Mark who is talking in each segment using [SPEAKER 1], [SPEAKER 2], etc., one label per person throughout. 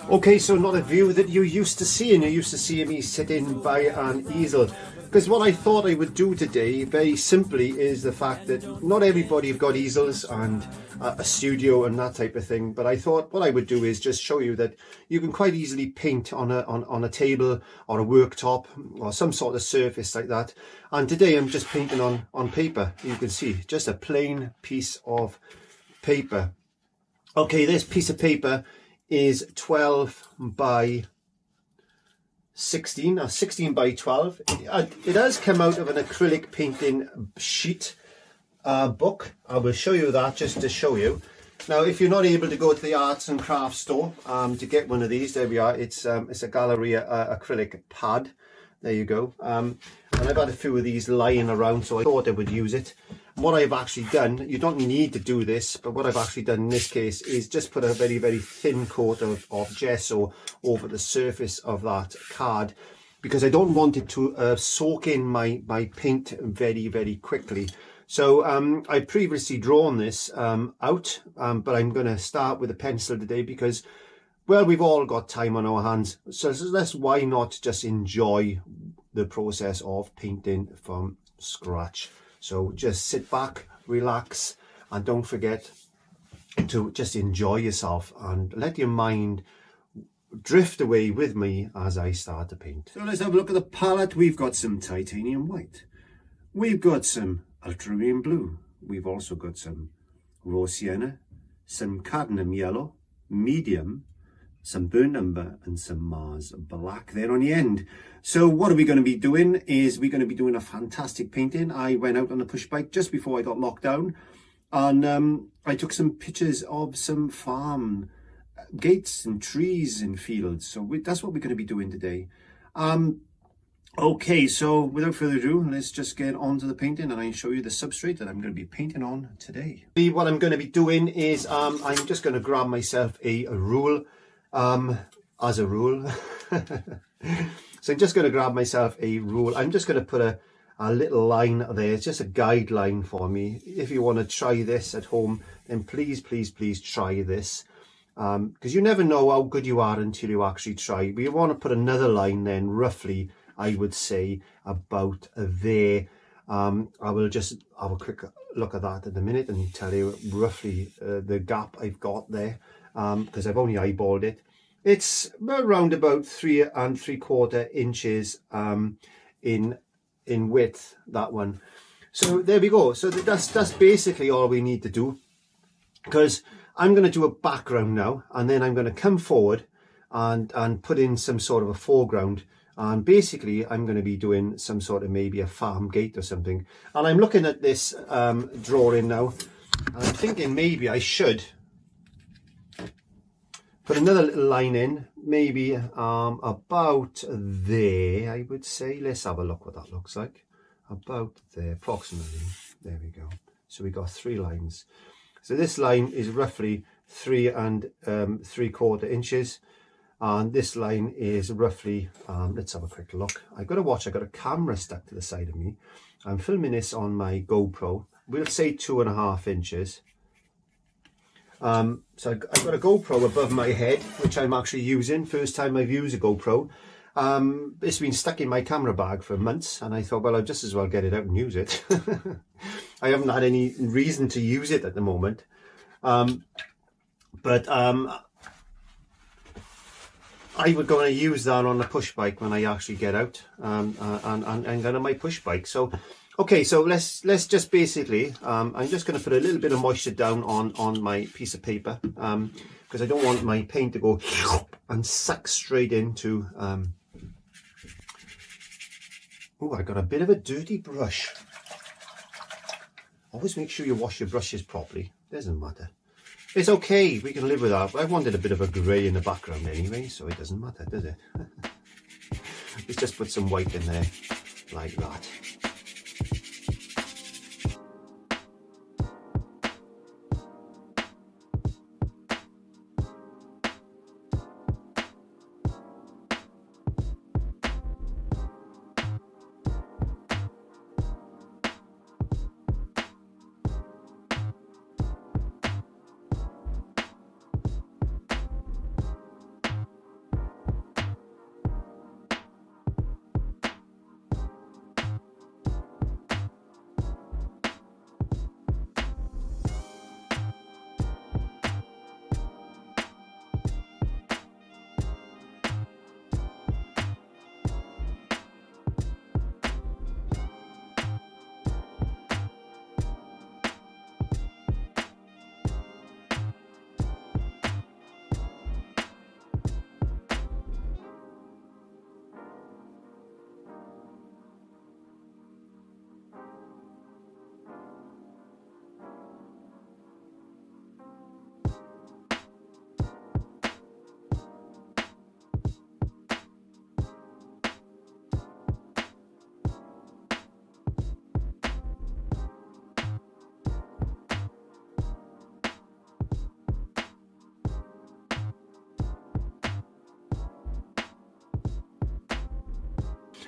[SPEAKER 1] Okay, so not a view that you're used to seeing. You're used to seeing me sitting by an easel. Because what I thought I would do today, very simply, is the fact that not everybody have got easels and a studio and that type of thing. But I thought what I would do is just show you that you can quite easily paint on a table or a worktop or some sort of surface like that. And today I'm just painting on paper. You can see just a plain piece of paper. Okay, this piece of paper is 12 by 16 or 16 by 12. It has come out of an acrylic painting sheet book. I will show you that just to show you. Now, if you're not able to go to the arts and crafts store to get one of these, there we are. It's a Galleria acrylic pad. There you go. And I've had a few of these lying around, so I thought I would use it. What I've actually done, you don't need to do this, but what I've actually done in this case is just put a very, very thin coat of gesso over the surface of that card, because I don't want it to soak in my paint very, very quickly. So I previously drawn this out, but I'm going to start with a pencil today because, well, we've all got time on our hands. So let's, why not just enjoy the process of painting from scratch. So just sit back, relax, and don't forget to just enjoy yourself and let your mind drift away with me as I start to paint. So let's have a look at the palette. We've got some titanium white. We've got some ultramarine blue. We've also got some raw sienna, some cadmium yellow, medium, some burnt umber, and some Mars black there on the end. So what are we going to be doing is we're going to be doing a fantastic painting. I went out on a push bike just before I got locked down, and I took some pictures of some farm gates and trees and fields. So that's what we're going to be doing today. Okay, so without further ado, let's just get on to the painting and I'll show you the substrate that I'm going to be painting on today. What I'm going to be doing is I'm just going to grab myself a rule. As a rule. So I'm just going to grab myself a rule. I'm just going to put a little line there. It's just a guideline for me. If you want to try this at home, then please, please, please try this. Because you never know how good you are until you actually try. But you want to put another line then, roughly, I would say, about there. I will just have a quick look at that in a minute and tell you roughly the gap I've got there. Because I've only eyeballed it. It's around about 3 3/4 inches in width, that one. So there we go. So that's basically all we need to do, because I'm going to do a background now, and then I'm going to come forward and put in some sort of a foreground, and basically I'm going to be doing some sort of maybe a farm gate or something. And I'm looking at this drawing now, and I'm thinking maybe I should put another little line in, maybe about there, I would say. Let's have a look what that looks like. About there, approximately. There we go. So we got 3 lines. So this line is roughly 3 3/4 inches. And this line is roughly, let's have a quick look. I've got to watch, I've got a camera stuck to the side of me. I'm filming this on my GoPro. We'll say 2.5 inches. So I've got a GoPro above my head, which I'm actually using. First time I've used a GoPro. It's been stuck in my camera bag for months, and I thought, well, I'll just as well get it out and use it. I haven't had any reason to use it at the moment. I was going to use that on the push bike when I actually get out and get on my push bike. So okay, so let's just basically, I'm just going to put a little bit of moisture down on my piece of paper, because I don't want my paint to go and suck straight into. Oh, I got a bit of a dirty brush. Always make sure you wash your brushes properly. Doesn't matter. It's okay, we can live with that. I wanted a bit of a grey in the background anyway, so it doesn't matter, does it? Let's just put some white in there, like that.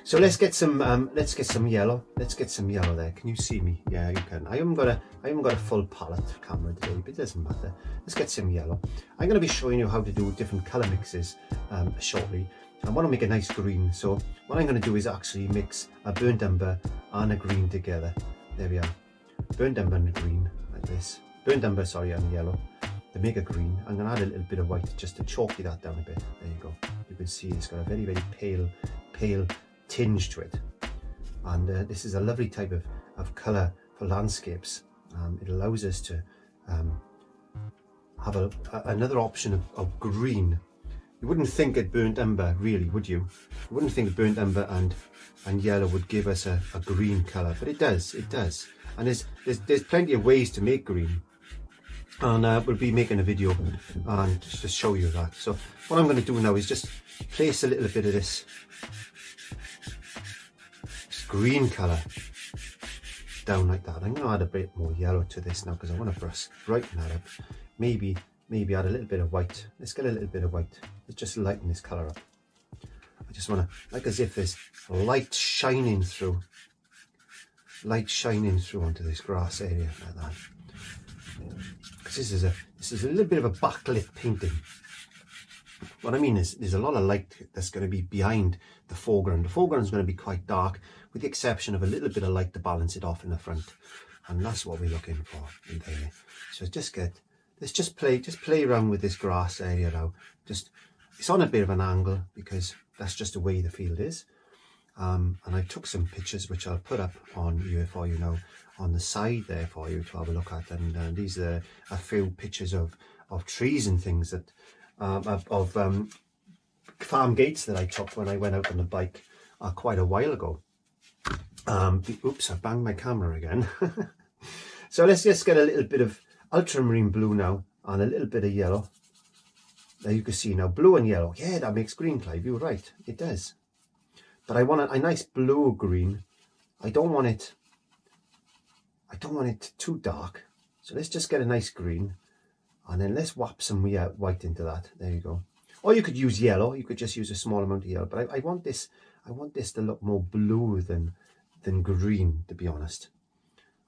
[SPEAKER 1] So let's get some yellow. Let's get some yellow there. Can you see me? Yeah, you can. I haven't got a full palette camera today, but it doesn't matter. Let's get some yellow. I'm going to be showing you how to do different color mixes shortly. I want to make a nice green, so what I'm going to do is actually mix a burnt umber and a green together. There we are. Burnt umber and a green, like this. Burnt umber, sorry, and yellow. To make a green, I'm going to add a little bit of white just to chalky that down a bit. There you go. You can see it's got a very, very pale tinge to it. And this is a lovely type of colour for landscapes. It allows us to have another option of green. You wouldn't think at burnt umber, really, would you? You wouldn't think burnt umber and yellow would give us a green colour, but it does, And there's plenty of ways to make green, and we'll be making a video and just to show you that. So what I'm going to do now is just place a little bit of this green colour down like that. I'm going to add a bit more yellow to this now because I want to brighten that up. Maybe add a little bit of white. Let's get a little bit of white. Let's just lighten this colour up. I just want to, like as if there's light shining through onto this grass area like that. Because this is a little bit of a backlit painting. What I mean is there's a lot of light that's going to be behind the foreground. The foreground is going to be quite dark, with the exception of a little bit of light to balance it off in the front, and that's what we're looking for in there. So let's just play around with this grass area now. It's on a bit of an angle because that's just the way the field is. And I took some pictures which I'll put up on here for you now on the side there for you to have a look at. And these are a few pictures of trees and things that farm gates that I took when I went out on the bike quite a while ago. Oops, I banged my camera again. So let's just get a little bit of ultramarine blue now and a little bit of yellow. There you can see now blue and yellow. Yeah, that makes green, Clive. You're right, it does. But I want a nice blue green. I don't want it too dark. So let's just get a nice green, and then let's whap some white into that. There you go. Or you could use yellow. You could just use a small amount of yellow. But I want this to look more blue than green, to be honest.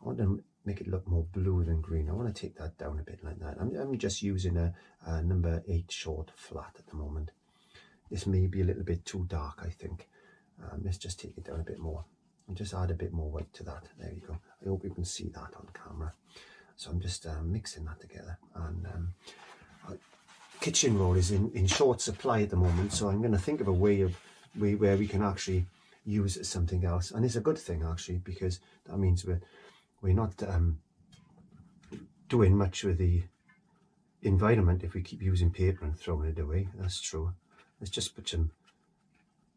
[SPEAKER 1] I want to make it look more blue than green. I want to take that down a bit like that. I'm just using a number 8 short flat at the moment. This may be a little bit too dark, I think. Let's just take it down a bit more and just add a bit more white to that. There you go. I hope you can see that on camera. So I'm just mixing that together. And kitchen roll is in short supply at the moment, so I'm going to think of a way where we can actually use something else. And it's a good thing actually, because that means we're not doing much with the environment if we keep using paper and throwing it away. That's true. Let's just put some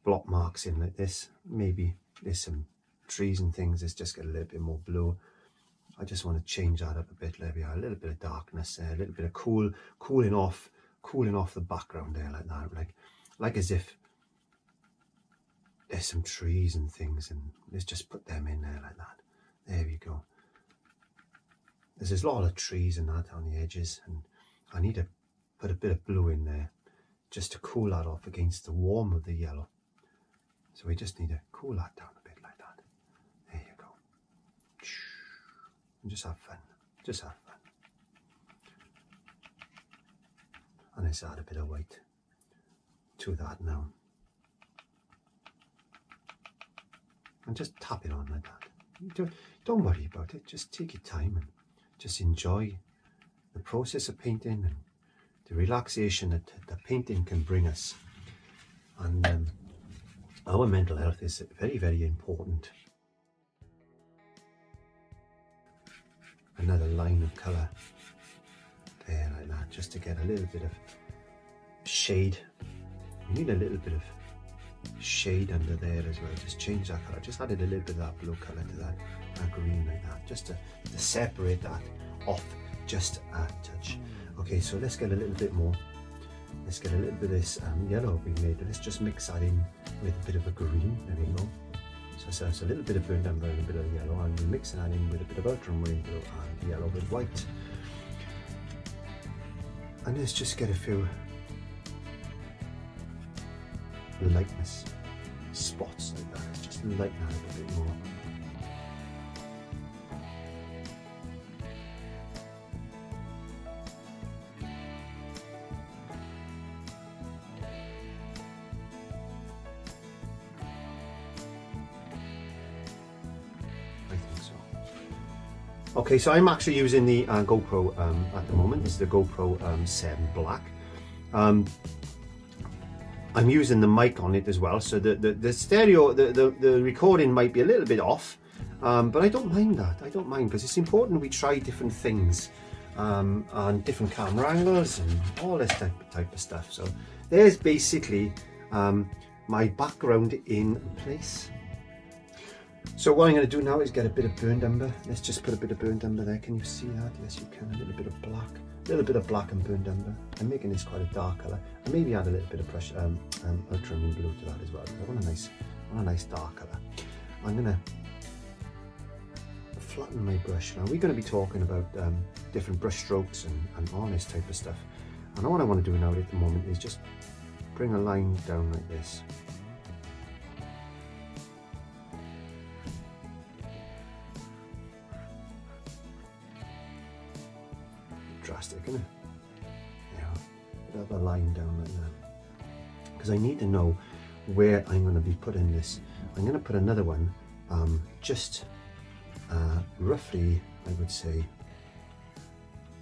[SPEAKER 1] block marks in like this. Maybe there's some trees and things. Let's just get a little bit more blue. I just want to change that up a bit. There we are. A little bit of darkness there, a little bit of cooling off the background there like that, like as if there's some trees and things, and let's just put them in there like that. There we go. There's a lot of trees and that on the edges, and I need to put a bit of blue in there just to cool that off against the warmth of the yellow. So we just need to cool that down a bit like that. There you go. And just have fun. Just have fun. And let's add a bit of white to that now. And just tap it on like that. Don't worry about it. Just take your time and just enjoy the process of painting and the relaxation that the painting can bring us. And our mental health is very, very important. Another line of colour there like that, just to get a little bit of shade. We need a little bit of shade under there as well. Just change that colour. Just added a little bit of that blue colour to that green like that, just to separate that off just a touch. Okay, so let's get a little bit more. Let's get a little bit of this yellow we made. Let's just mix that in with a bit of a green. There we go. So it's a little bit of burnt umber and a bit of yellow, and we're mixing that in with a bit of ultramarine blue and yellow with white. And let's just get a few lightness spots like that. Let's just lighten that up a bit more. Okay, so I'm actually using the GoPro at the moment. This is the GoPro 7 Black. I'm using the mic on it as well, so the stereo, the recording might be a little bit off, but I don't mind that. I don't mind, because it's important we try different things and different camera angles and all this type of stuff. So there's basically my background in place. So what I'm going to do now is get a bit of burnt umber. Let's just put a bit of burnt umber there. Can you see that? Yes, you can. A little bit of black. A little bit of black and burnt umber. I'm making this quite a dark colour. And maybe add a little bit of ultramarine blue to that as well. I want a nice dark colour. I'm going to flatten my brush. Now we're going to be talking about different brush strokes and all this type of stuff. And what I want to do now at the moment is just bring a line down like this. Drastic, isn't it? Yeah, put a line down like that, because I need to know where I'm going to be putting this. I'm going to put another one just roughly, I would say,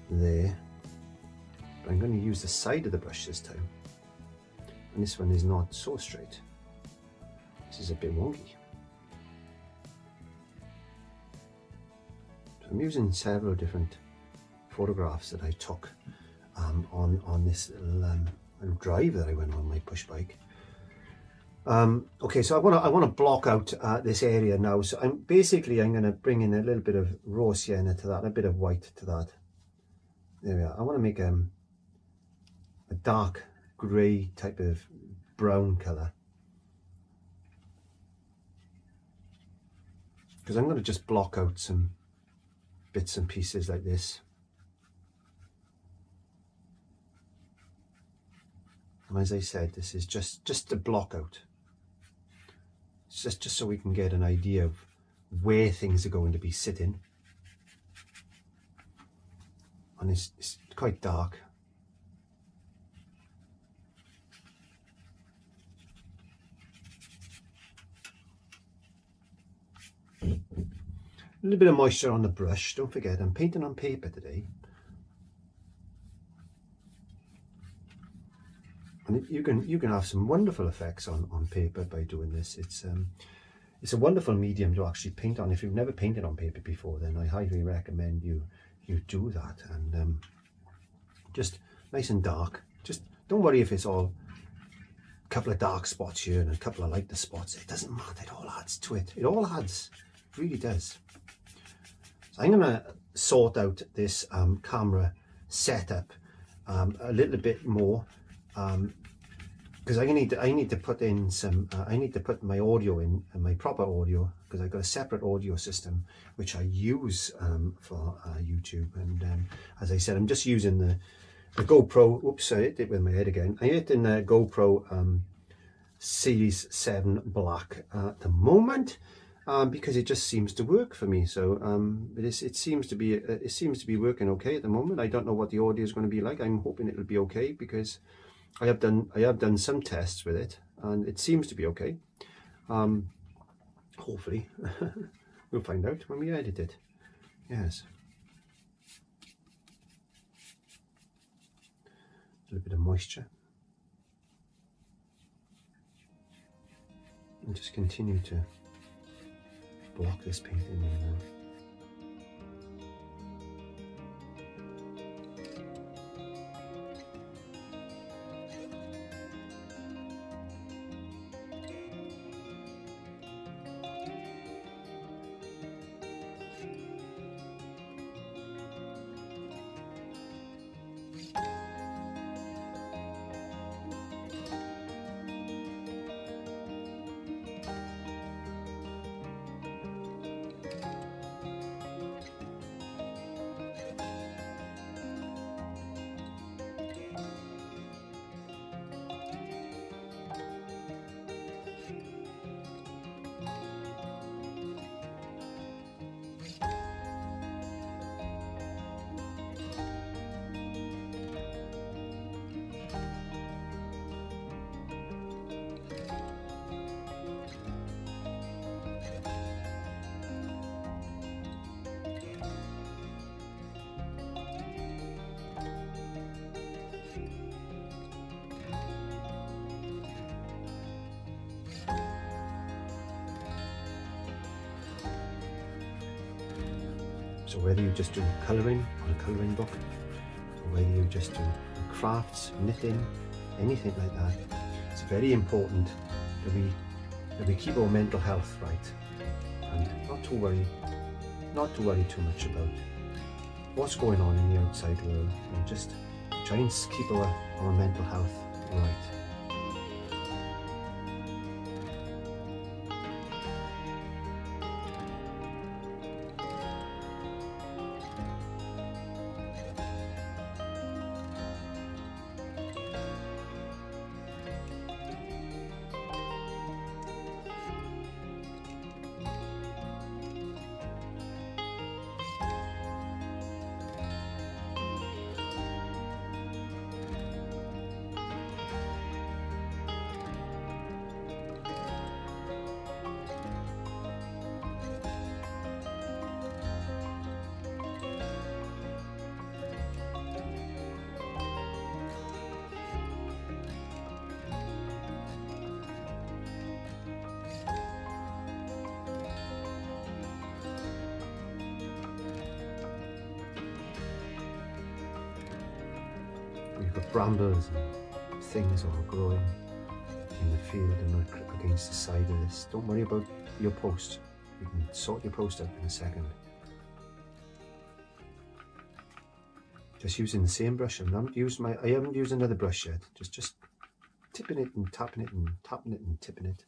[SPEAKER 1] there. But I'm going to use the side of the brush this time, and this one is not so straight. This is a bit wonky. So I'm using several different photographs that I took on this little drive that I went on my push bike. Okay, so I want to block out this area now. So I'm going to bring in a little bit of raw sienna to that, a bit of white to that. There we are. I want to make a dark grey type of brown colour, because I'm going to just block out some bits and pieces like this. And as I said, this is just a block out. It's just so we can get an idea of where things are going to be sitting. And it's quite dark. A little bit of moisture on the brush. Don't forget, I'm painting on paper today. And you can have some wonderful effects on paper by doing this. It's a wonderful medium to actually paint on. If you've never painted on paper before, then I highly recommend you do that. And just nice and dark. Just don't worry if it's all a couple of dark spots here and a couple of lighter spots. It doesn't matter. It all adds to it. It all adds. It really does. So I'm going to sort out this camera setup a little bit more. Because I need to put in some I need to put my audio in, my proper audio, because I've got a separate audio system which I use for YouTube. And as I said, I'm just using the GoPro. Oops, I hit it with my head again. I hit in the GoPro Series 7 Black at the moment, because it just seems to work for me. So it seems to be working okay at the moment. I don't know what the audio is going to be like. I'm hoping it'll be okay, because I have done some tests with it and it seems to be okay. Hopefully we'll find out when we edit it. Yes. A little bit of moisture. And just continue to block this painting in now. So whether you just do colouring on a colouring book, or whether you just do crafts, knitting, anything like that, it's very important that we keep our mental health right, and not to worry too much about what's going on in the outside world, and just try and keep our mental health right. We've got brambles and things all growing in the field and against the side of this. Don't worry about your post. We can sort your post out in a second. Just using the same brush. I haven't used another brush yet. Just tipping it and tapping it and tapping it and tipping it.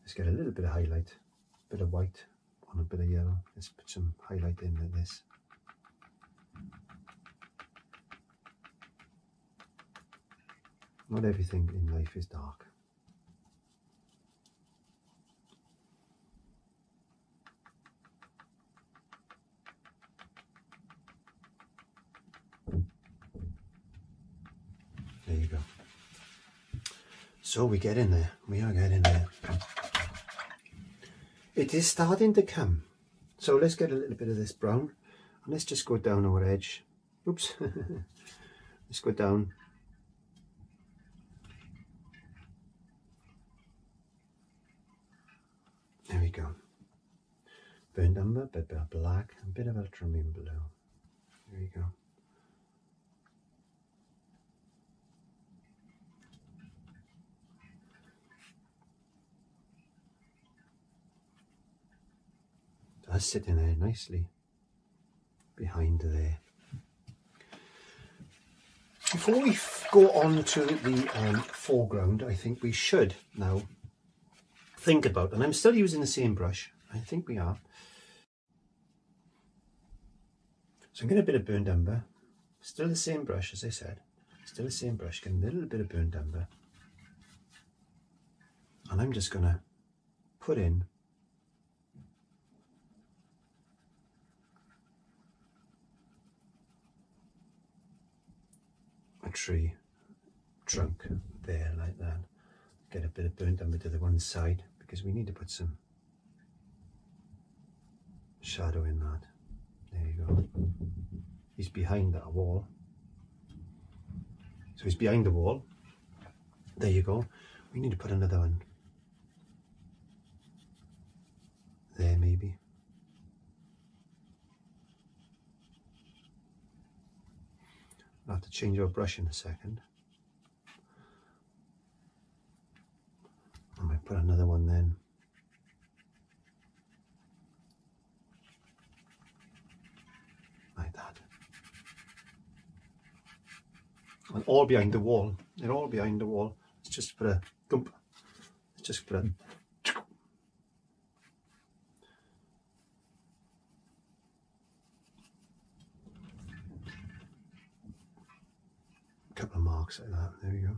[SPEAKER 1] Let's get a little bit of highlight, a bit of white on a bit of yellow. Let's put some highlight in like this. Not everything in life is dark. There you go. So we get in there. We are getting there. It is starting to come. So let's get a little bit of this brown and let's just go down our edge. Oops. Let's go down. There we go. Burnt umber, bit of black, and a bit of ultramarine blue. There we go. That's sitting there nicely behind there. Before we go on to the foreground, I think we should now think about, and I'm still using the same brush, I think we are. So I'm getting a bit of burnt umber, still the same brush as I said, still the same brush, getting a little bit of burnt umber. And I'm just going to put in a tree trunk there like that. Get a bit of burnt umber to the one side because we need to put some shadow in that. There you go. He's behind that wall. So he's behind the wall. There you go. We need to put another one there maybe. I'll have to change our brush in a second. I might put another one then. Like that. And all behind the wall. They're all behind the wall. Let's just put a thump. Let's just put a couple of marks like that. There we go.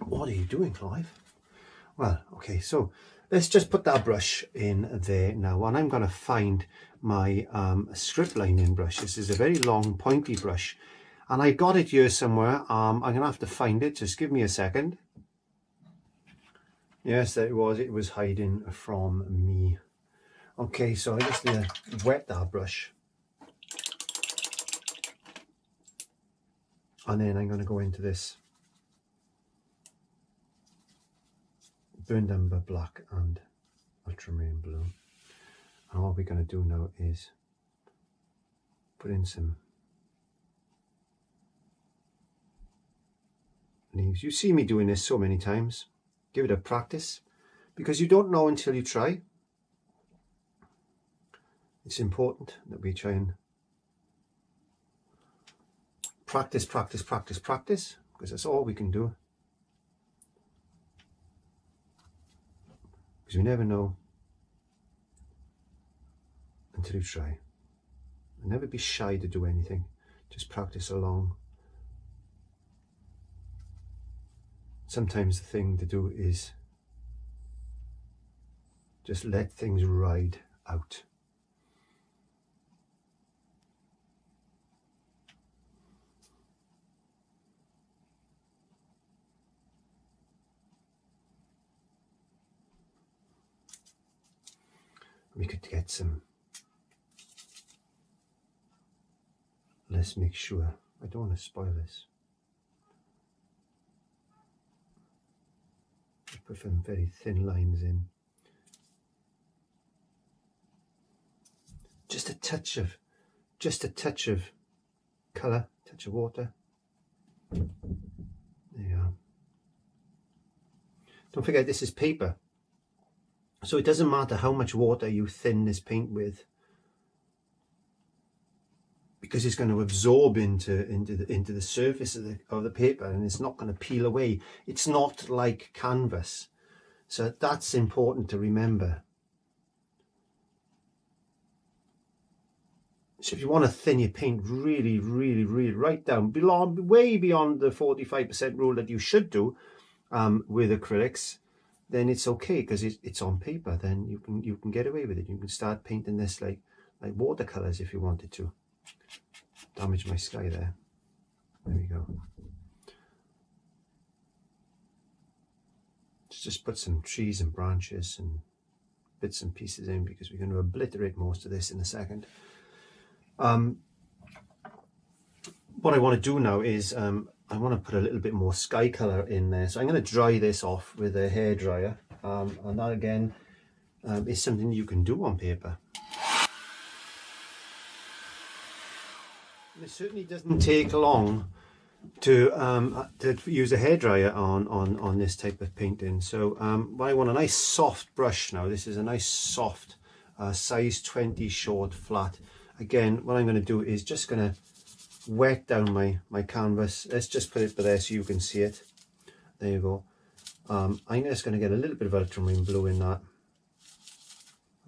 [SPEAKER 1] What are you doing, Clive? Well, okay, so let's just put that brush in there now, and I'm going to find my strip lining brush. This is a very long pointy brush and I got it here somewhere. I'm going to have to find it. Just give me a second. Yes, there it was. It was hiding from me. Okay, so I just need to wet that brush. And then I'm going to go into this Burnt Umber Black and Ultramarine Blue. And all we're going to do now is put in some leaves. You see me doing this so many times. Give it a practice, because you don't know until you try. It's important that we try and practice, because that's all we can do. Because we never know until you try. And never be shy to do anything. Just practice along. Sometimes the thing to do is just let things ride out. We could get some. Let's make sure. I don't want to spoil this. Put some very thin lines in. Just a touch of colour, touch of water. There you are. Don't forget, this is paper, so it doesn't matter how much water you thin this paint with, because it's going to absorb into the surface of the paper, and it's not going to peel away. It's not like canvas, so that's important to remember. So if you want to thin your paint really right down, way beyond the 45% rule that you should do with acrylics, then it's okay, because it's on paper. Then you can get away with it. You can start painting this like watercolors if you wanted to. Damage my sky there. There we go. Just put some trees and branches and bits and pieces in, because we're going to obliterate most of this in a second. What I want to do now is I want to put a little bit more sky color in there. So I'm going to dry this off with a hairdryer, and that again is something you can do on paper. It certainly doesn't take long to use a hairdryer on this type of painting. So I want a nice soft brush now. This is a nice soft size 20 short flat. Again, what I'm going to do is just going to wet down my canvas. Let's just put it there so you can see it. There you go. I'm just going to get a little bit of ultramarine blue in that,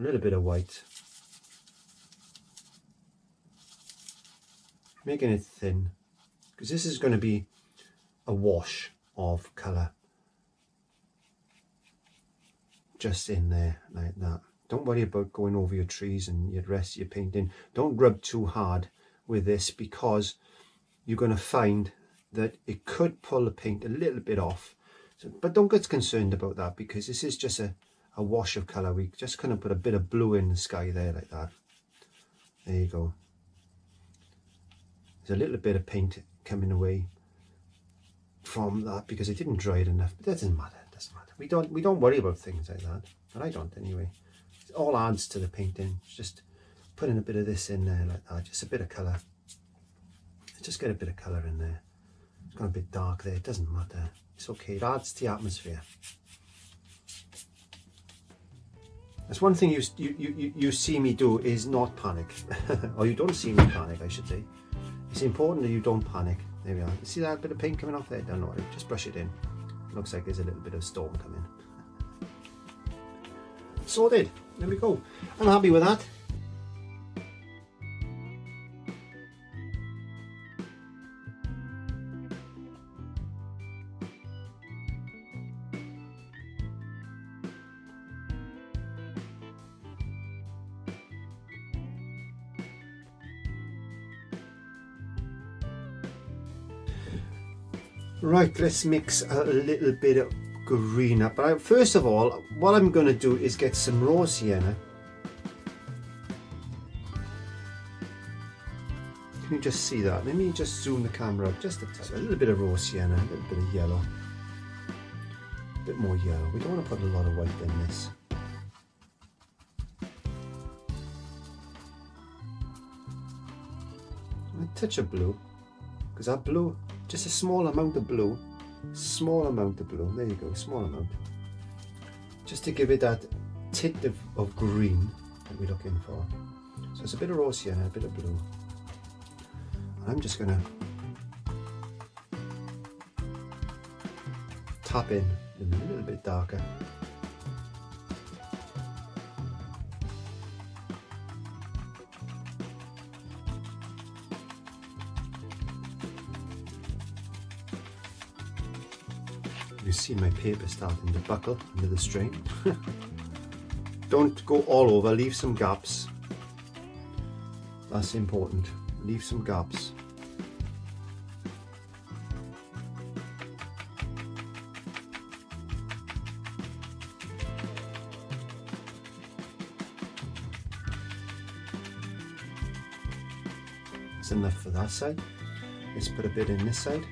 [SPEAKER 1] a little bit of white, making it thin, because this is going to be a wash of colour just in there like that. Don't worry about going over your trees and your rest of your painting. Don't rub too hard with this, because you're going to find that it could pull the paint a little bit off. So, but don't get concerned about that, because this is just a wash of colour. We just kind of put a bit of blue in the sky there like that. There you go. There's a little bit of paint coming away from that because it didn't dry it enough, but that doesn't matter. It doesn't matter. We don't worry about things like that, and I don't anyway. It all adds to the painting. It's just putting a bit of this in there like that, just a bit of colour. Just get a bit of colour in there. It's gone a bit dark there. It doesn't matter. It's okay. It adds to the atmosphere. That's one thing you see me do, is not panic, or you don't see me panic, I should say. It's important that you don't panic. There we are. You see that bit of paint coming off there? Don't worry, just brush it in. Looks like there's a little bit of storm coming. Sorted. There we go. I'm happy with that. Right, let's mix a little bit of green up. But first of all, what I'm going to do is get some raw sienna, you just see that. Let me just zoom the camera up just a touch. A little bit of raw sienna, a little bit of yellow. A bit more yellow. We don't want to put a lot of white in this. A touch of blue, because that blue, just a small amount of blue, there you go, small amount, just to give it that tint of green that we're looking for. So it's a bit of raw sienna, a bit of blue. And I'm just going to tap in a little bit darker. You see my paper starting to buckle under the strain. Don't go all over, leave some gaps. That's important, leave some gaps. That's enough for that side. Let's put a bit in this side.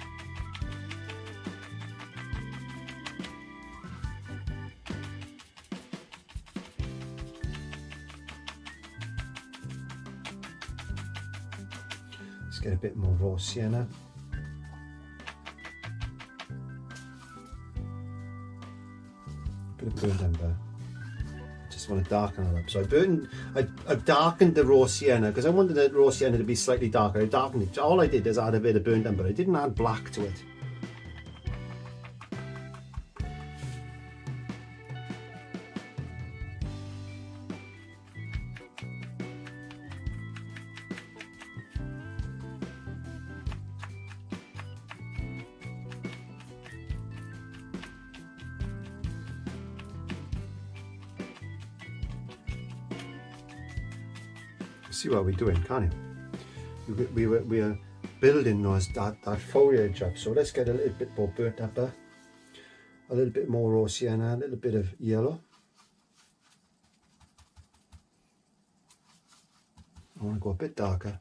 [SPEAKER 1] Get a bit more raw sienna. Bit of burnt umber. Just want to darken it up. So I've darkened the raw sienna because I wanted the raw sienna to be slightly darker. I darkened it. All I did is add a bit of burnt umber. I didn't add black to it. See what we're doing, can't you? We are building that foliage up. So let's get a little bit more burnt umber, a little bit more raw sienna, a little bit of yellow. I want to go a bit darker.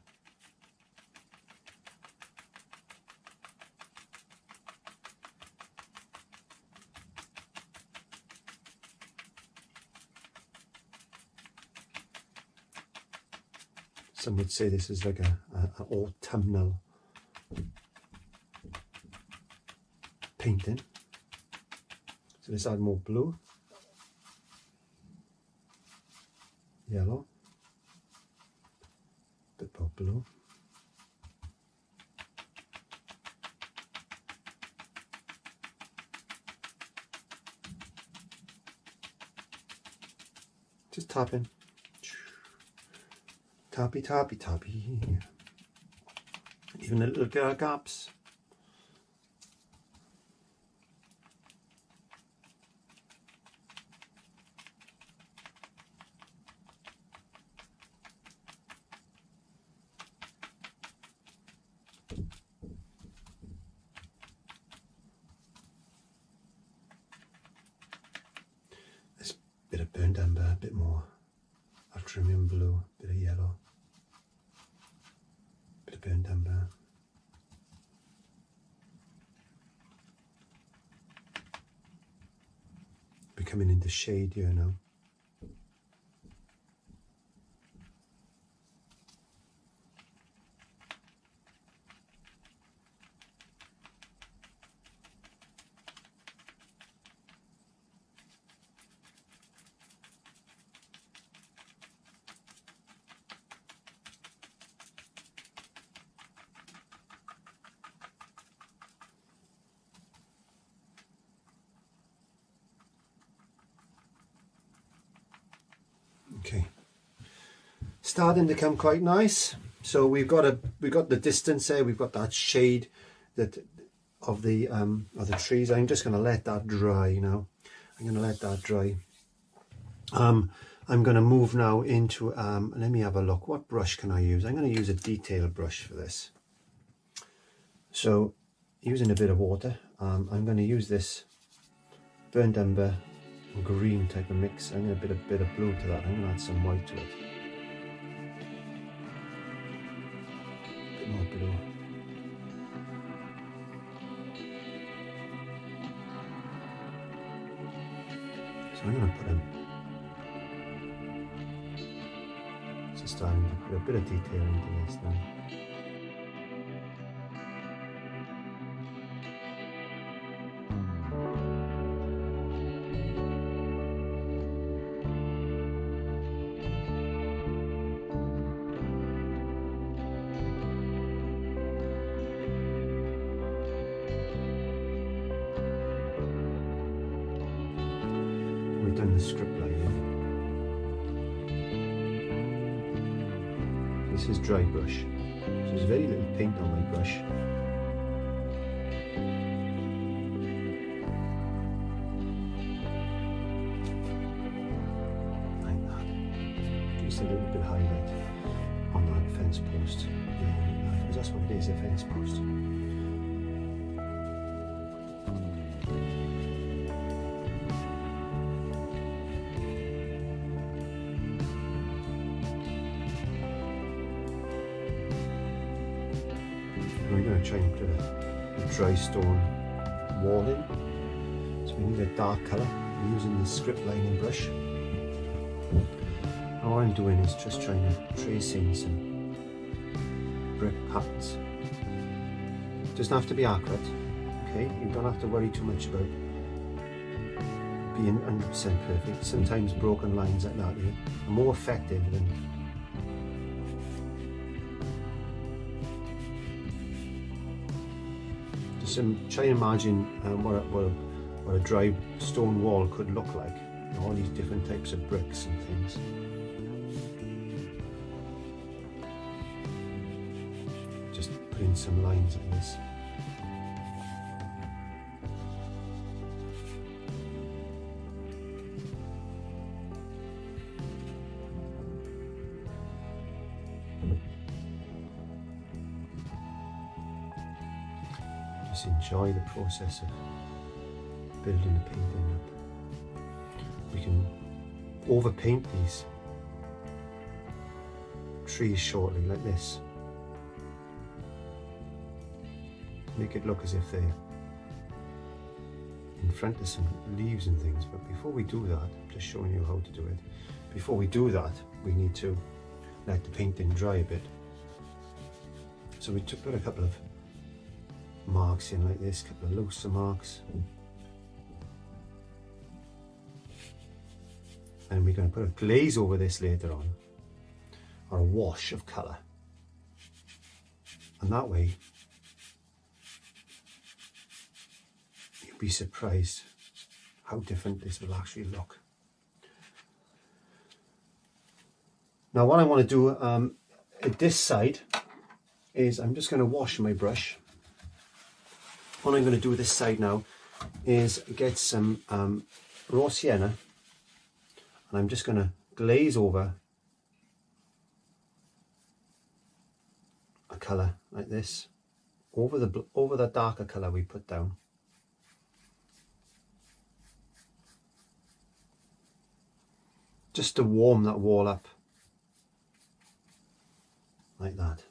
[SPEAKER 1] Some would say this is like an autumnal painting. So let's add more blue, yellow, a bit more blue. Just tapping. Tappy, tappy, tappy. Even a little bit of gaps. This bit of burnt umber, a bit more ultramarine blue, a bit of yellow. Burnt umber. We're coming into shade here now. Okay, starting to come quite nice. So we've got the distance there. We've got that shade of the trees. I'm just going to let that dry now. I'm going to let that dry. I'm going to move now into. Let me have a look. What brush can I use? I'm going to use a detail brush for this. So using a bit of water, I'm going to use this burnt umber green type of mix. I'm going to add a bit of blue to that. I'm going to add some white to it. A bit more blue. So I'm going to put starting to put a bit of detail into this now. We've done the script lining. This is dry brush, so there's very little paint on my brush. Like that. Just a little bit of highlight on that fence post. Yeah, because that's what it is, a fence post. We're going to try and put a dry stone wall in, so we need a dark colour. I'm using the script lining brush. And what I'm doing is just trying to trace in some brick patterns. It doesn't have to be accurate, okay? You don't have to worry too much about being 100% perfect. Sometimes broken lines like that are more effective than try and imagine what a dry stone wall could look like. You know, all these different types of bricks and things. Just put in some lines like this. Just enjoy the process of building the painting up. We can overpaint these trees shortly like this. Make it look as if they're in front of some leaves and things. But before we do that, I'm just showing you how to do it. Before we do that, we need to let the painting dry a bit. So we put a couple of marks in like this, a couple of looser marks, and we're going to put a glaze over this later on, or a wash of colour, and that way you'll be surprised how different this will actually look. Now what I want to do at this side is I'm just going to wash my brush. What I'm going to do with this side now is get some raw sienna, and I'm just going to glaze over a colour like this over the darker colour we put down. Just to warm that wall up like that.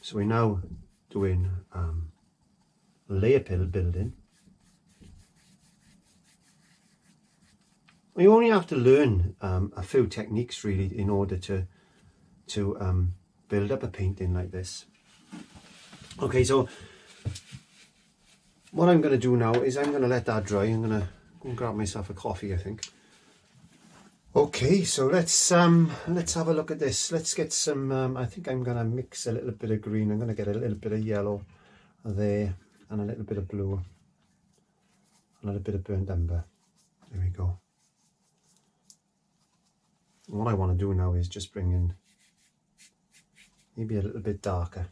[SPEAKER 1] So we're now doing layer building. You only have to learn a few techniques really in order to build up a painting like this. Okay, so what I'm going to do now is I'm going to let that dry. I'm going to go and grab myself a coffee, I think. Okay, so let's have a look at this. Let's get some, I think I'm going to mix a little bit of green. I'm going to get a little bit of yellow there, and a little bit of blue, a little bit of burnt umber. There we go. And what I want to do now is just bring in maybe a little bit darker.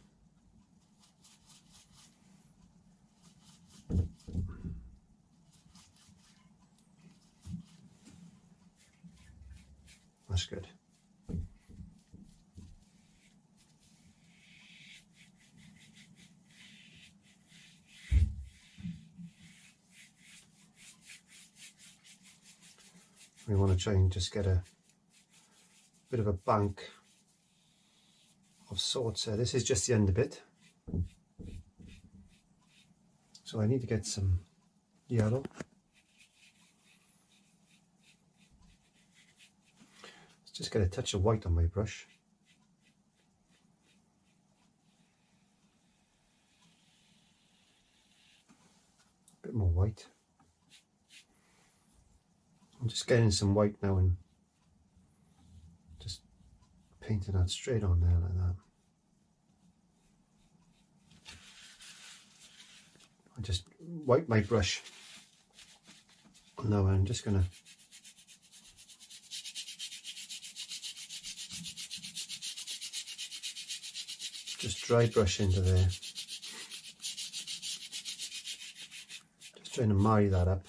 [SPEAKER 1] That's good. We want to try and just get a bit of a bank of sorts. This is just the under bit. So I need to get some yellow. Let's just get a touch of white on my brush. A bit more white. I'm just getting some white now and just painting that straight on there like that. I just wipe my brush. Now I'm just going to just dry brush into there. Just trying to marry that up.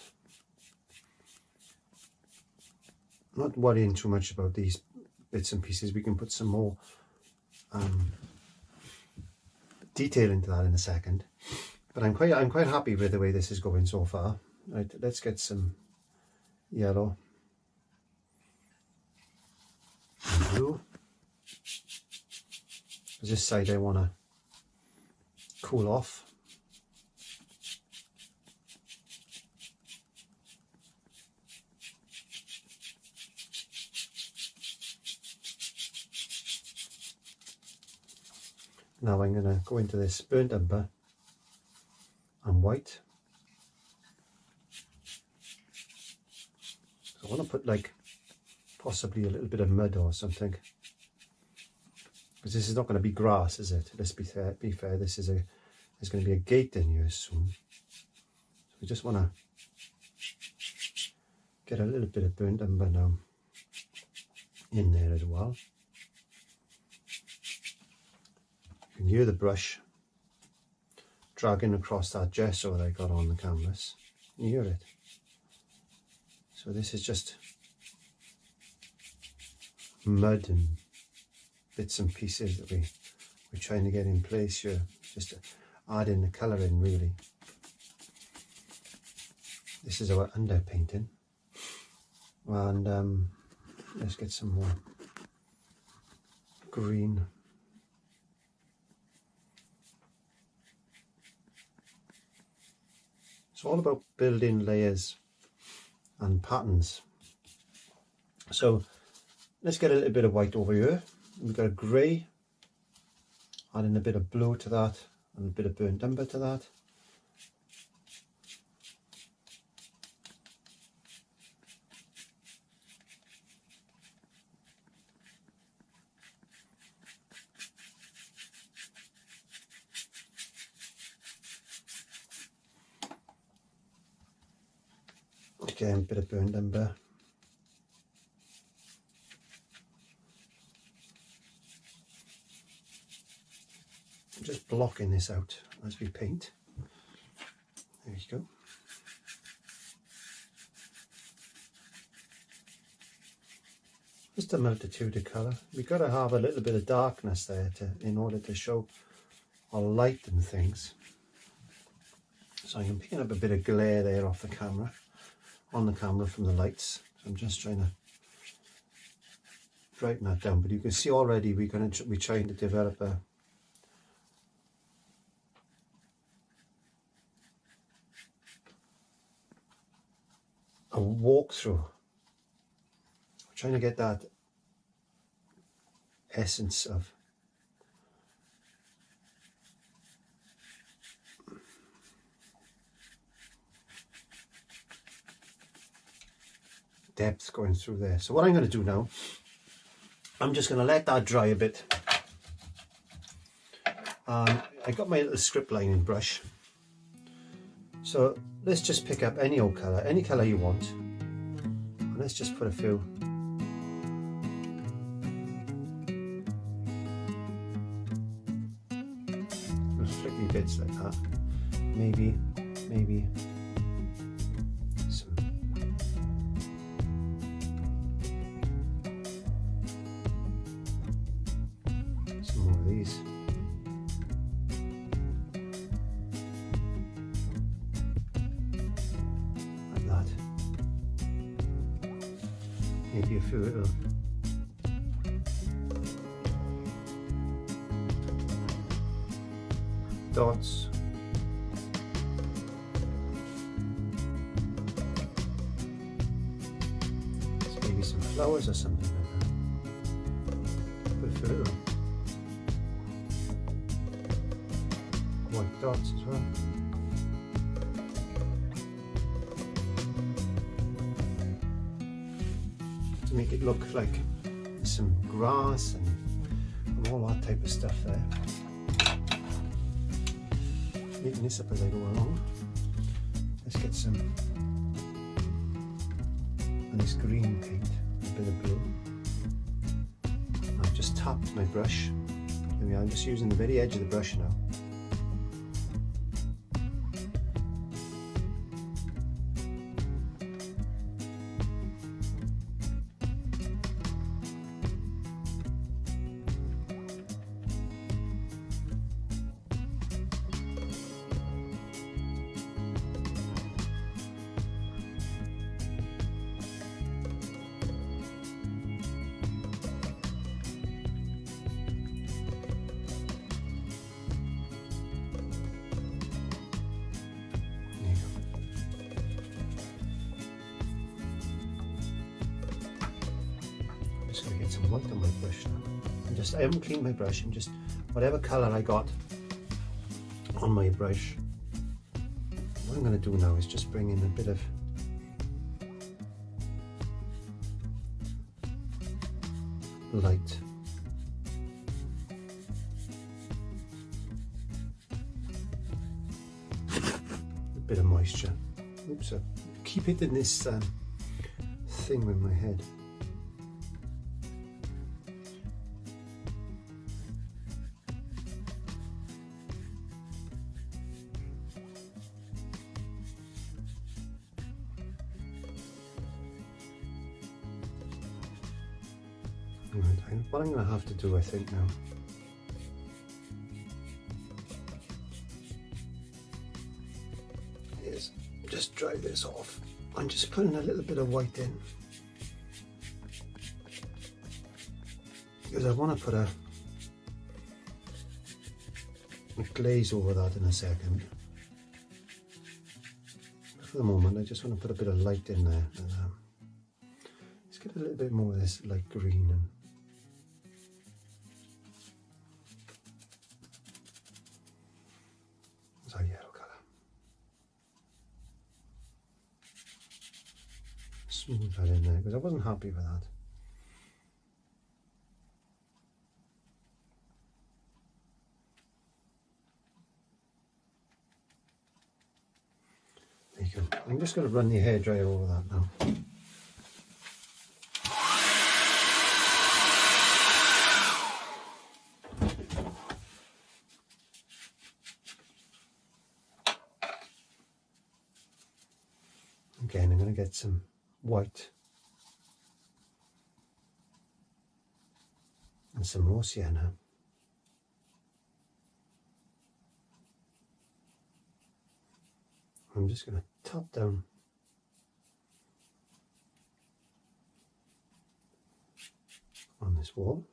[SPEAKER 1] Not worrying too much about these bits and pieces. We can put some more detail into that in a second. But I'm quite happy with the way this is going so far. Right, let's get some yellow and blue. This side I want to cool off. Now I'm going to go into this burnt umber and white. So I want to put like possibly a little bit of mud or something, because this is not going to be grass, is it? Let's be fair. This is there's going to be a gate in here soon. So we just want to get a little bit of burnt umber now in there as well. You can hear the brush dragging across that gesso that I got on the canvas. You hear it? So this is just mud and bits and pieces that we're trying to get in place here, just to add in the colour in really. This is our under painting, and let's get some more green. It's all about building layers and patterns. So let's get a little bit of white over here. We've got a grey, adding a bit of blue to that and a bit of burnt umber to that. Again, a bit of burnt umber. I'm just blocking this out as we paint. There you go. Just a multitude of colour. We've got to have a little bit of darkness there in order to show our light and things. So I'm picking up a bit of glare there off the camera. On the camera from the lights, so I'm just trying to brighten that down. But you can see already we're trying to develop a walkthrough. We're trying to get that essence of depth going through there. So what I'm going to do now, I'm just going to let that dry a bit. I got my little script lining brush, so let's just pick up any old colour, any colour you want, and let's just put a few flicky bits like that. Maybe some more of these. Like that. Maybe a few little dots. There's maybe some flowers or something like that. Put a few little white dots as well. To make it look like there's some grass and all that type of stuff there. Making this up as I go along. Let's get some of this green paint, a bit of blue. I've just tapped my brush. There we are, I'm just using the very edge of the brush now. Just going to get some white on my brush now. I haven't cleaned my brush, I'm just, whatever colour I got on my brush, what I'm going to do now is just bring in a bit of light. A bit of moisture. Oops, I keep hitting this thing with my head. What I'm going to have to do, I think, now, is just dry this off. I'm just putting a little bit of white in because I want to put a glaze over that in a second. But for the moment, I just want to put a bit of light in there. And, let's get a little bit more of this light green and yellow colour. Smooth that in there because I wasn't happy with that. There you go. I'm just going to run the hairdryer over that now. Again, I'm going to get some white and some more sienna. I'm just going to tap down on this wall.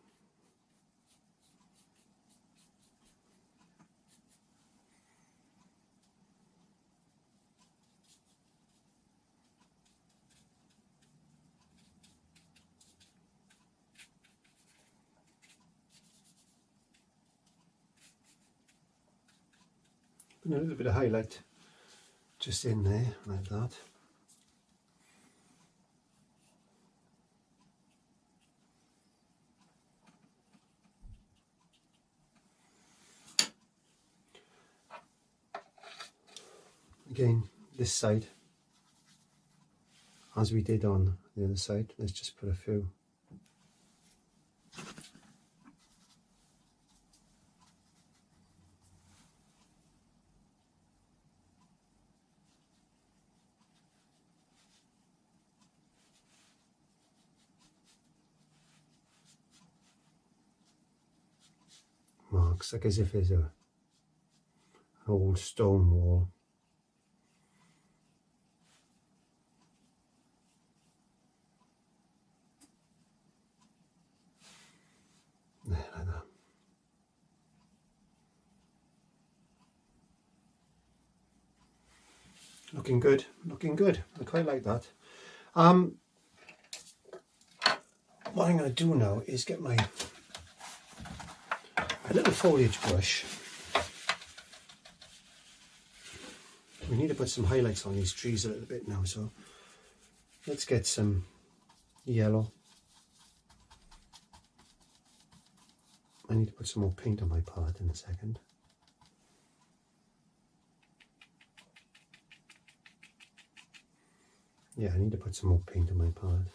[SPEAKER 1] Put a little bit of highlight just in there, like that. Again, this side, as we did on the other side, let's just put a few marks, like as if there's an old stone wall. There, like that. Looking good, looking good. I quite like that. What I'm going to do now is get my a little foliage brush. We need to put some highlights on these trees a little bit now, so let's get some yellow. I need to put some more paint on my palette in a second. Yeah, I need to put some more paint on my palette.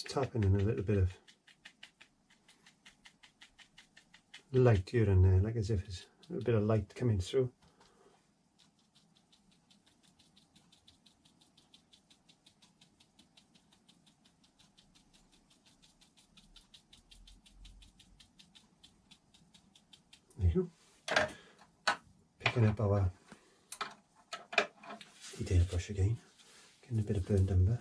[SPEAKER 1] Tapping in a little bit of light here and there, like as if it's a bit of light coming through. There you go. Picking up our detail brush again, getting a bit of burnt umber.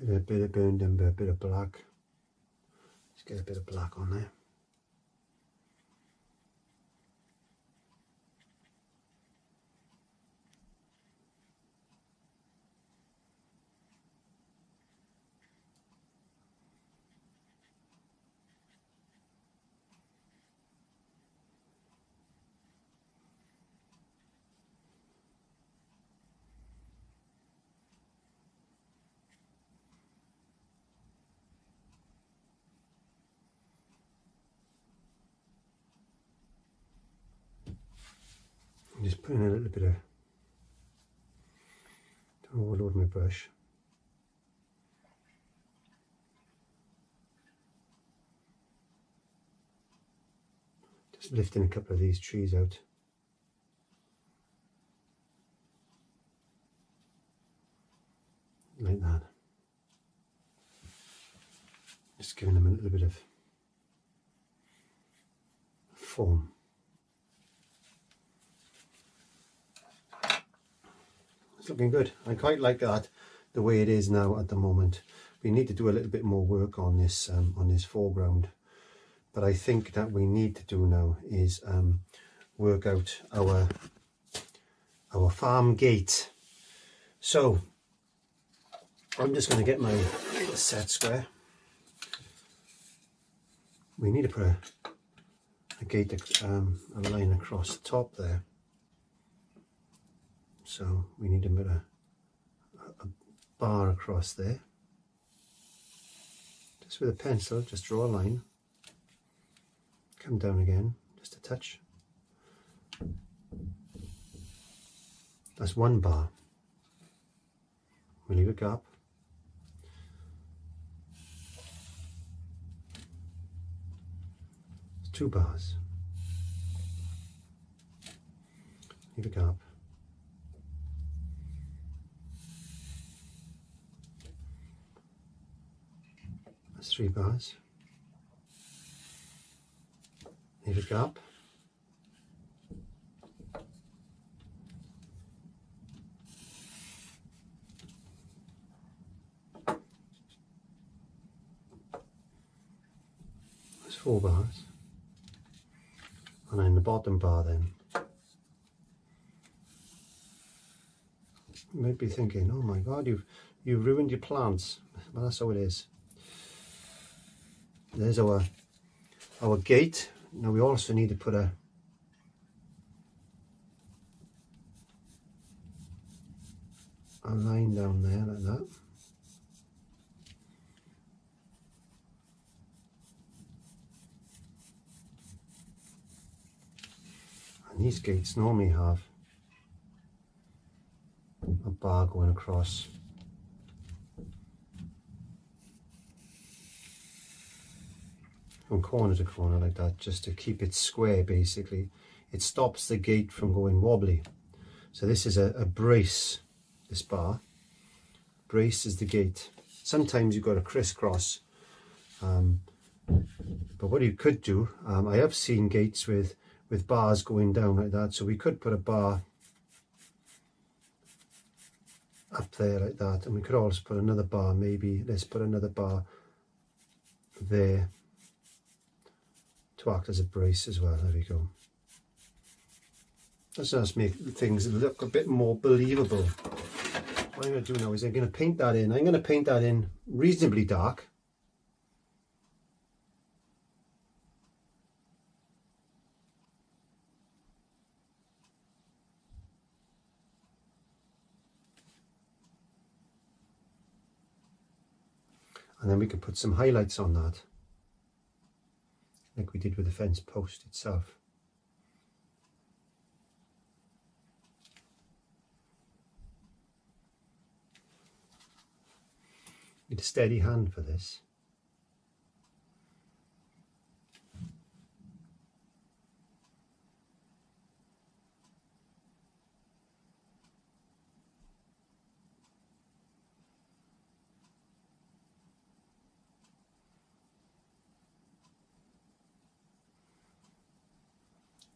[SPEAKER 1] A bit of burned umber, a bit of black. Let's get a bit of black on there. I'm just putting a little bit of, don't overload my brush. Just lifting a couple of these trees out. Like that. Just giving them a little bit of form. It's looking good. I quite like that the way it is now at the moment. We need to do a little bit more work on this foreground, but I think that we need to do now is work out our farm gate. So I'm just going to get my set square. We need to put a gate, a line across the top there. So we need to put a bar across there. Just with a pencil, just draw a line. Come down again, just a touch. That's one bar. We leave a gap. It's 2 bars. Leave a gap. That's 3 bars. Leave a gap. That's 4 bars. And then the bottom bar then. You might be thinking, oh my God, you've ruined your plants. Well, that's how it is. There's our gate. Now we also need to put a line down there like that. And these gates normally have a bar going across. From corner to corner like that, just to keep it square basically. It stops the gate from going wobbly. So this is a brace, this bar, braces the gate. Sometimes you've got to crisscross, but what you could do, I have seen gates with bars going down like that, so we could put a bar up there like that, and we could also put another bar, maybe let's put another bar there to act as a brace as well. There we go. Let's just make things look a bit more believable. What I'm going to do now is I'm going to paint that in. I'm going to paint that in reasonably dark. And then we can put some highlights on that, like we did with the fence post itself. Need a steady hand for this.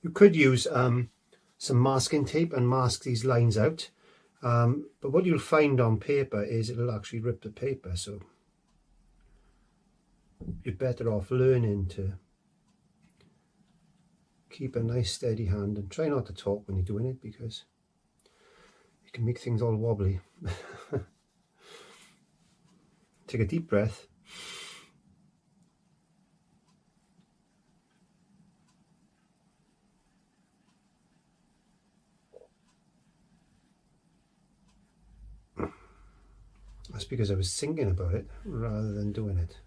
[SPEAKER 1] You could use some masking tape and mask these lines out, but what you'll find on paper is it'll actually rip the paper, so you're better off learning to keep a nice steady hand and try not to talk when you're doing it, because you can make things all wobbly. Take a deep breath. That's because I was thinking about it rather than doing it.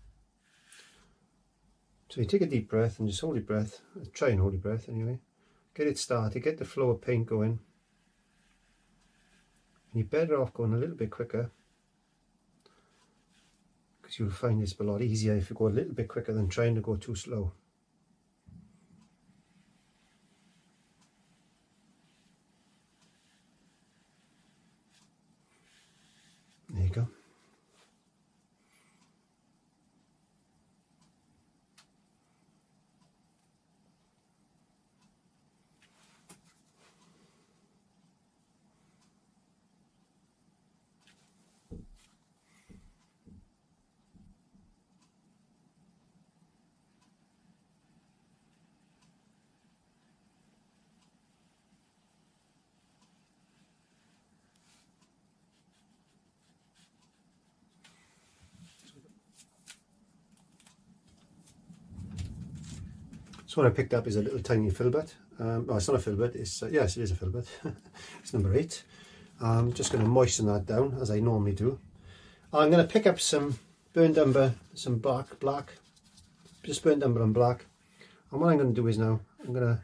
[SPEAKER 1] So you take a deep breath and just hold your breath. Try and hold your breath anyway. Get it started, get the flow of paint going. And you're better off going a little bit quicker, because you'll find it's a lot easier if you go a little bit quicker than trying to go too slow. There you go. So what I picked up is a little tiny filbert. Oh, it's not a filbert, it's, yes it is a filbert. It's number 8. I'm just going to moisten that down as I normally do. I'm going to pick up some burnt umber, some black, just burnt umber and black. And what I'm going to do is now, I'm going to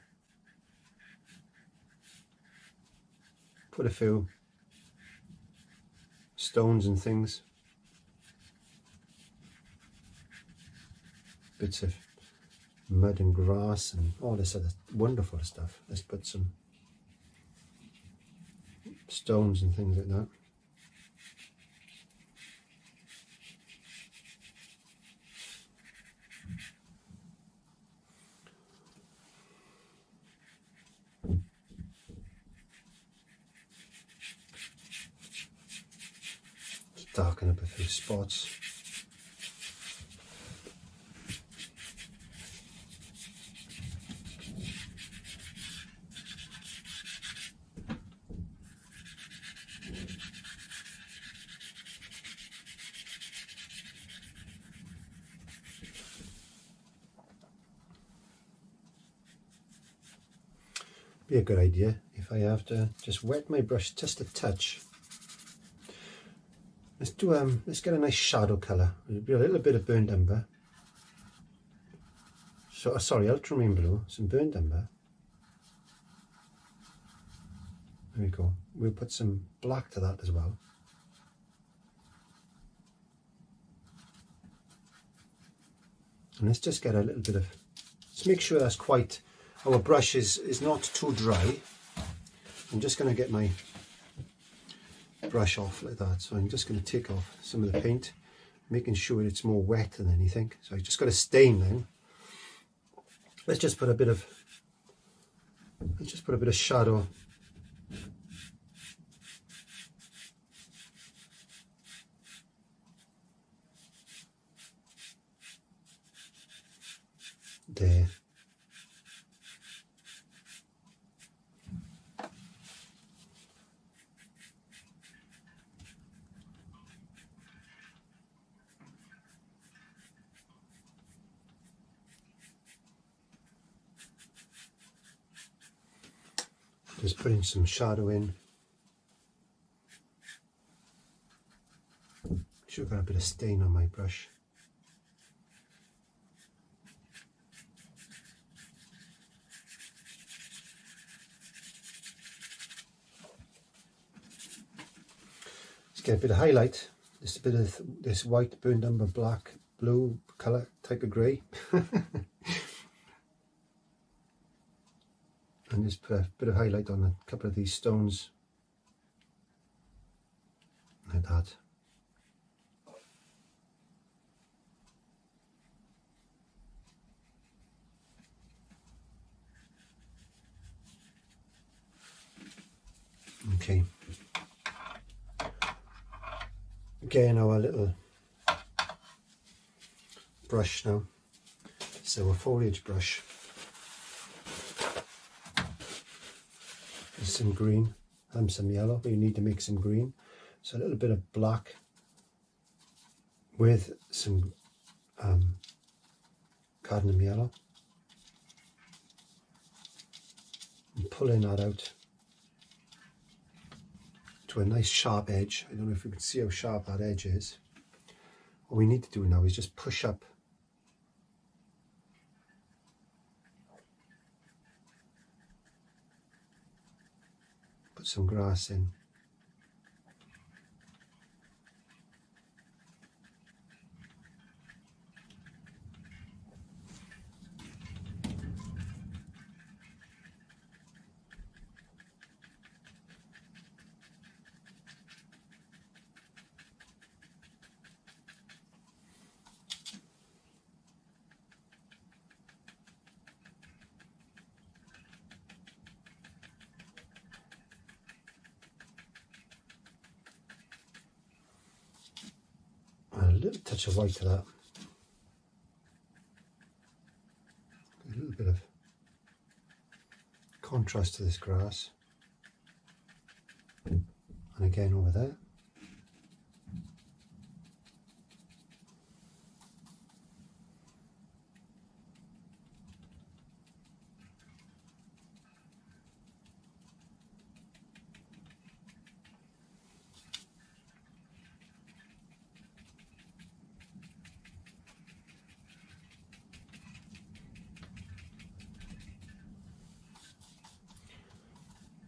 [SPEAKER 1] put a few stones and things, bits of mud and grass and all this other wonderful stuff. Let's put some stones and things like that. Just darken up a few spots. Be a good idea if I have to just wet my brush just a touch. Let's do let's get a nice shadow colour. It'll be a little bit of burnt umber. So sorry, ultramarine blue, some burnt umber. There we go. We'll put some black to that as well. And let's just get a little bit of, let's make sure that's quite, our brush is not too dry. I'm just going to get my brush off like that. So I'm just going to take off some of the paint, making sure it's more wet than anything. So I just got a stain then. Let's just put a bit of shadow. There. Just putting some shadow in. Should have got a bit of stain on my brush. Let's get a bit of highlight. Just a bit of this white burned umber black, blue colour type of grey. And just put a bit of highlight on a couple of these stones, like that. Okay. Again, our little brush now. So a foliage brush. Some green and some yellow, but you need to make some green. So a little bit of black with some cadmium yellow, and pulling that out to a nice sharp edge. I don't know if you can see how sharp that edge is. What we need to do now is just push up some grass in. A little touch of white to that. A little bit of contrast to this grass. And again over there.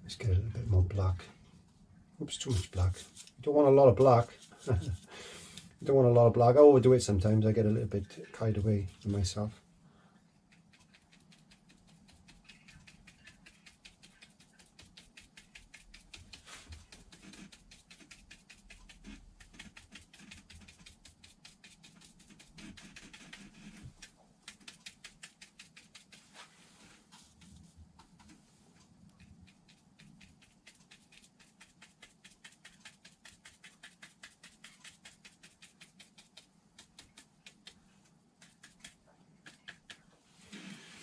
[SPEAKER 1] Let's get a little bit more black. Oops, too much black. You don't want a lot of black. You don't want a lot of black. I overdo it sometimes. I get a little bit carried away with myself.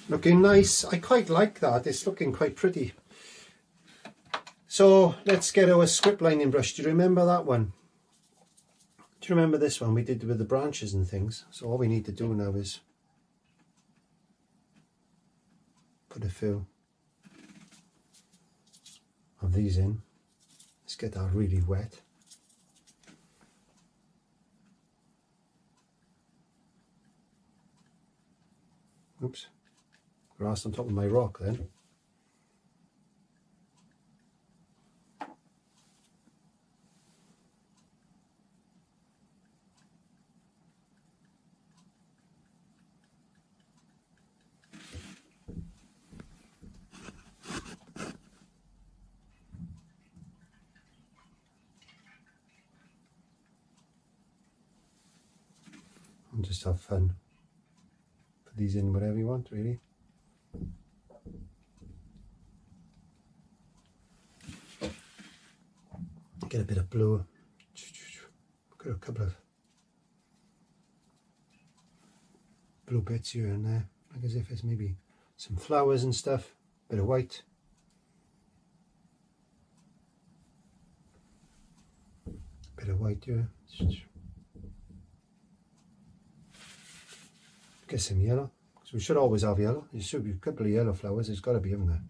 [SPEAKER 1] Looking nice. I quite like that. It's looking quite pretty. So let's get our script lining brush. Do you remember that one? Do you remember this one we did with the branches and things? So all we need to do now is put a few of these in. Let's get that really wet. Oops. Grass on top of my rock then. and just have fun. Put these in whatever you want, really. Get a bit of blue. Got a couple of blue bits here and there, like as if it's maybe some flowers and stuff. Bit of white. Bit of white here. Get some yellow, because we should always have yellow. There should be a couple of yellow flowers. There's got to be, haven't there?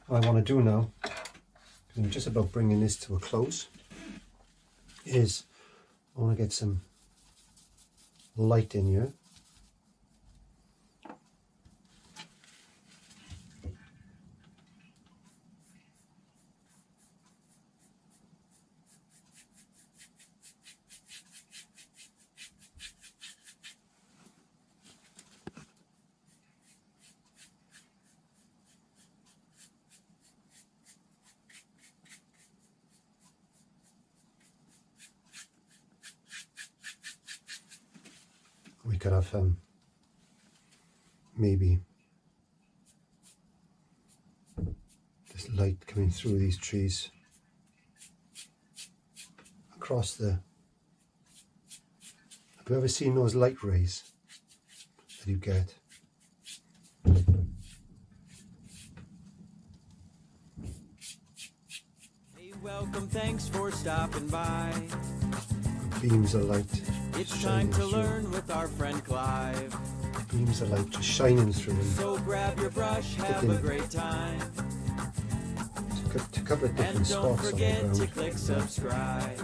[SPEAKER 1] What I want to do now, because I'm just about bringing this to a close, is I want to get some light in here. We could have maybe this light coming through these trees across the... Have you ever seen those light rays that you get?
[SPEAKER 2] Hey, welcome, thanks for stopping by.
[SPEAKER 1] Beams of light.
[SPEAKER 2] It's time to learn with our friend Clive.
[SPEAKER 1] Beams of light just shining through them.
[SPEAKER 2] So grab your brush, have a great time.
[SPEAKER 1] To a couple of different
[SPEAKER 2] And don't
[SPEAKER 1] spots
[SPEAKER 2] forget
[SPEAKER 1] on the
[SPEAKER 2] to
[SPEAKER 1] ground.
[SPEAKER 2] click subscribe.